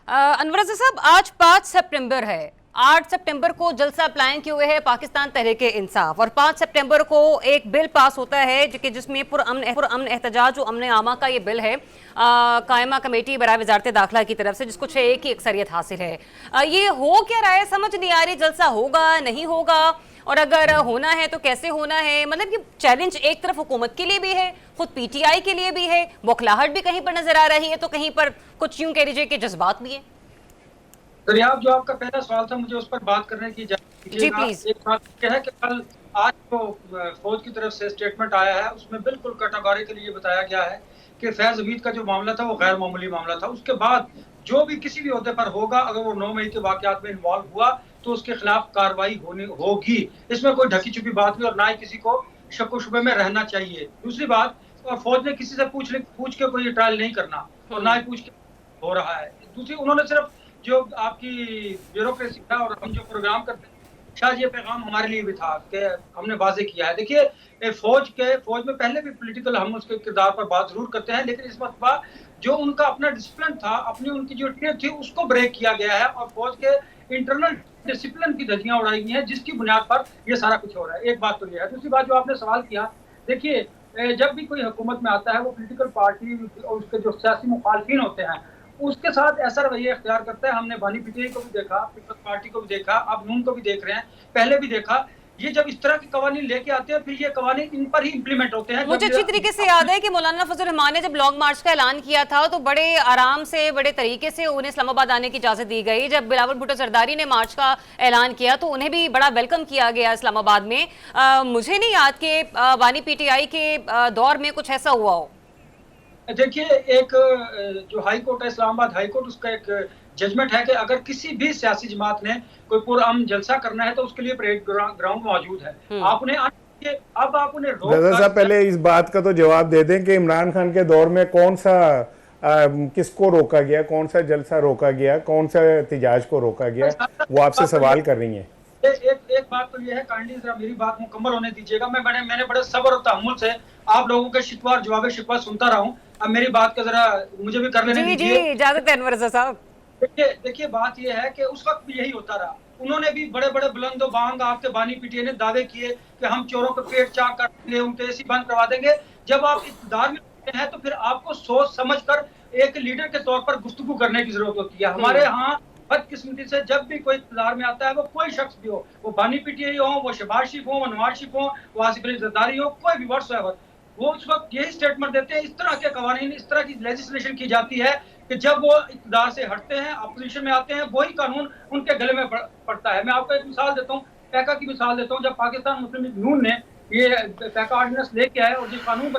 انور رضا صاحب، آج 5 سپٹمبر ہے. 8 سپٹمبر کو جلسہ پلان کیے ہوئے ہے پاکستان تحریک انصاف، اور 5 سپٹمبر کو ایک بل پاس ہوتا ہے جس میں پرامن احتجاج و امن عامہ کا یہ بل ہے قائمہ کمیٹی برائے وزارت داخلہ کی طرف سے، جس کو 6-1 کی اکثریت حاصل ہے. یہ ہو کیا رہا ہے؟ سمجھ نہیں آ رہی. جلسہ ہوگا نہیں ہوگا، اور اگر ہونا ہے تو کیسے ہونا ہے؟ مطلب یہ چیلنج ایک طرف حکومت کے لیے بھی ہے، خود پی ٹی آئی کے لیے بھی ہے، بوکھلاہٹ بھی کہیں پر نظر آ رہی ہے، تو کہیں پر کچھ یوں کہہ لیجیے کہ جذبات بھی ہیں. دریاب، جو آپ کا پہلا سوال تھا مجھے اس پر بات کرنے کی اجازت دیجیے گا. ایک بات یہ ہے کہ کل آج جو فوج کی طرف سے اسٹیٹمنٹ آیا ہے اس میں بالکل کیٹاگوریکلی یہ بتایا گیا ہے کہ فیض حمید کا جو معاملہ تھا وہ غیر معمولی معاملہ تھا. اس کے بعد جو بھی کسی بھی عہدے پر ہوگا، اگر وہ 9 مئی کے واقعات میں انوالو ہوا تو اس کے خلاف کارروائی ہوگی. اس میں کوئی ڈھکی چھپی بات نہیں، اور نہ ہی کسی کو شک و شبے میں رہنا چاہیے. دوسری بات، فوج نے کسی سے پوچھ کے کوئی ٹرائل نہیں کرنا، اور نہ ہی پوچھ کے ہو رہا ہے. دوسری، انہوں نے صرف جو آپ کی بیوروکریسی تھا اور ہم جو پروگرام کرتے ہیں، شاید یہ پیغام ہمارے لیے بھی تھا کہ ہم نے واضح کیا ہے. دیکھیے، فوج میں پہلے بھی پولیٹیکل ہم اس کے کردار پر بات ضرور کرتے ہیں، لیکن اس وقت جو ان کا اپنا ڈسپلن تھا، اپنی ان کی جو ٹریننگ تھی، اس کو بریک کیا گیا ہے اور فوج کے انٹرنل ڈسپلن کی دھجیاں اڑائی گئی ہیں، جس کی بنیاد پر یہ سارا کچھ ہو رہا ہے. ایک بات تو یہ ہے. دوسری بات جو آپ نے سوال کیا، دیکھیے، جب بھی کوئی حکومت میں آتا ہے وہ پولیٹیکل پارٹی اور اس کے جو سیاسی مخالفین ہوتے ہیں اس کے ساتھ ایسا رویہ اختیار کرتا ہے. ہم نے بانی پی ٹی آئی کو بھی دیکھا، پیپلز پارٹی کو بھی دیکھا، اب نون کو بھی دیکھ رہے ہیں، پہلے بھی دیکھا. یہ جب اس طرح کے قوانین لے کے آتے ہیں پھر یہ قوانین ان پر ہی امپلیمنٹ ہوتے ہیں. مجھے اچھی طریقے سے یاد ہے کہ مولانا فضل الرحمان نے جب لانگ مارچ کا اعلان کیا تھا تو بڑے آرام سے، بڑے طریقے سے انہیں اسلام آباد آنے کی اجازت دی گئی. جب بلاول بھٹو زرداری نے مارچ کا اعلان کیا تو انہیں بھی بڑا ویلکم کیا گیا اسلام آباد میں. مجھے نہیں یاد کہ بانی پی ٹی آئی کے دور میں کچھ ایسا ہوا ہو. دیکھیے، ایک جو ہائی کورٹ ہے، اسلام آباد ہائی کورٹ، اس کا ایک ججمنٹ ہے کہ اگر کسی بھی سیاسی جماعت نے کوئی پرامن جلسہ کرنا ہے تو اس کے لیے پریڈ گراؤنڈ موجود ہے. آپ انہیں اب آپ انہیں رضا صاحب پہلے اس بات کا تو جواب دے دیں کہ عمران خان کے دور میں کون سا کس کو روکا گیا، کون سا جلسہ روکا گیا، کون سا احتجاج کو روکا گیا، وہ آپ سے سوال کر رہی ہیں. ایک بات تو یہ ہے، کائنڈلی ذرا میری بات مکمل ہونے دیجیے گا. میں نے بڑے صبر اور تحمل سے آپ لوگوں کے شکوہ اور جواب شکوہ سنتا رہا ہوں. اب میری بات کا ذرا مجھے بھی کر لینے دیجیے. جی اجازت ہے انور رضا صاحب. دیکھیے، بات یہ ہے کہ اس وقت بھی یہی ہوتا رہا. انہوں نے بھی بڑے بڑے بلند و بانگ آپ کے بانی پی ٹی آئی نے دعوے کیے کہ ہم چوروں کے پیٹ چاک کر دیں گے، ان کے اے سی بند کروا دیں گے. جب آپ اقتدار میں ہوتے ہیں تو پھر آپ کو سوچ سمجھ کر ایک لیڈر کے طور پر گفتگو کرنے کی ضرورت ہوتی ہے. ہمارے ہاں بدقسمتی سے جب بھی کوئی اقتدار میں آتا ہے، وہ کوئی شخص بھی ہو، وہ بانی پی ٹی آئی ہو، وہ شہباز شریف ہو، وہ نواز شریف ہو، وہ آصف علی زرداری ہو، کوئی بھی ورڈ ایور، وہ اس وقت یہی سٹیٹمنٹ دیتے ہیں. اس طرح کے قوانین، اس طرح کی لیجسلیشن کی جاتی ہے کہ جب وہ اقتدار سے ہٹتے ہیں، اپوزیشن میں آتے ہیں، وہی قانون ان کے گلے میں پڑتا ہے. میں آپ کو ایک مثال دیتا ہوں، پیکا کی مثال دیتا ہوں. جب پاکستان مسلم لیگ نون نے یہ پیکا آرڈیننس لے کے آئے اور یہ قانون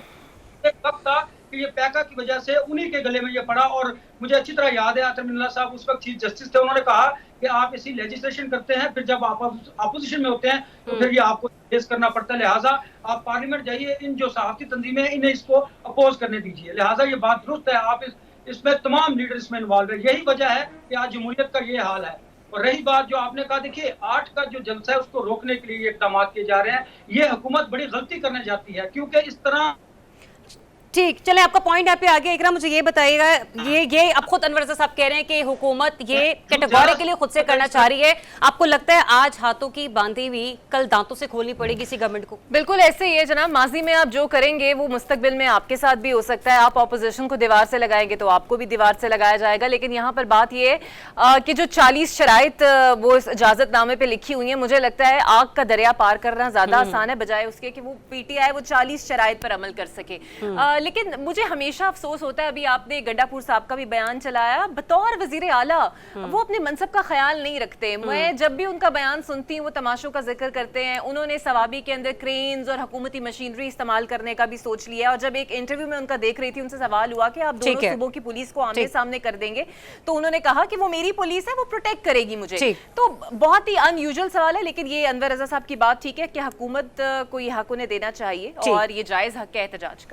کب تھا کہ یہ پیکا کی وجہ سے انہی کے گلے میں یہ پڑا. اور مجھے اچھی طرح یاد ہے عاطف اللہ صاحب اس وقت چیف جسٹس تھے، انہوں نے کہا کہ آپ ایسی لیجسلیشن کرتے ہیں، پھر جب آپ اپوزیشن میں ہوتے ہیں تو پھر یہ آپ کو فیس کرنا پڑتا ہے. لہٰذا آپ پارلیمنٹ جائیے، ان جو صحافتی تنظیمیں انہیں اس کو اپوز کرنے دیجیے. لہٰذا یہ بات درست ہے، آپ اس میں تمام لیڈر اس میں انوالو ہے. یہی وجہ ہے کہ آج جمہوریت کا یہ حال ہے. اور رہی بات جو آپ نے کہا، دیکھیے 8 کا جو جلسہ ہے اس کو روکنے کے لیے یہ اقدامات کیے جا رہے ہیں. یہ حکومت بڑی غلطی کرنے جاتی ہے، کیونکہ اس طرح ٹھیک چلیں، آپ کا پوائنٹ آپ پہ آگے. اقرا مجھے یہ بتائیے گا، یہ اب خود انور رضا صاحب کہہ رہے ہیں کہ حکومت یہ کیٹیگوریکلی خود سے کرنا چاہ رہی ہے. آپ کو لگتا ہے آج ہاتھوں کی باندھی ہوئی کل دانتوں سے کھولنی پڑے گی اسی گورنمنٹ کو؟ بالکل ایسے ہی ہے جناب. ماضی میں آپ جو کریں گے وہ مستقبل میں آپ کے ساتھ بھی ہو سکتا ہے. آپ اپوزیشن کو دیوار سے لگائیں گے تو آپ کو بھی دیوار سے لگایا جائے گا. لیکن یہاں پر بات یہ ہے کہ جو 40 شرائط وہ اس اجازت نامے پہ لکھی ہوئی ہیں، مجھے لگتا ہے آگ کا دریا پار کرنا زیادہ آسان ہے بجائے اس کے کہ وہ پی ٹی آئی وہ 40 شرائط پر عمل کر سکے. لیکن مجھے ہمیشہ افسوس ہوتا ہے، ابھی آپ نے گنڈا پور صاحب کا بھی بیان چلایا، بطور وزیر اعلیٰ وہ اپنے منصب کا خیال نہیں رکھتے. میں جب بھی ان کا بیان سنتی ہوں وہ تماشوں کا ذکر کرتے ہیں. انہوں نے ثوابی کے اندر کرینز اور حکومتی مشینری استعمال کرنے کا بھی سوچ لیا. اور جب ایک انٹرویو میں ان کا دیکھ رہی تھی، ان سے سوال ہوا کہ آپ دونوں صوبوں کی پولیس کو آمنے سامنے کر دیں گے، تو انہوں نے کہا کہ وہ میری پولیس ہے، وہ پروٹیکٹ کرے گی مجھے. تو بہت ہی ان یوزول سوال ہے، لیکن یہ انور رضا صاحب کی بات ٹھیک ہے کہ حکومت کو یہ حق انہیں دینا چاہیے اور یہ جائز حق ہے احتجاج کرنا.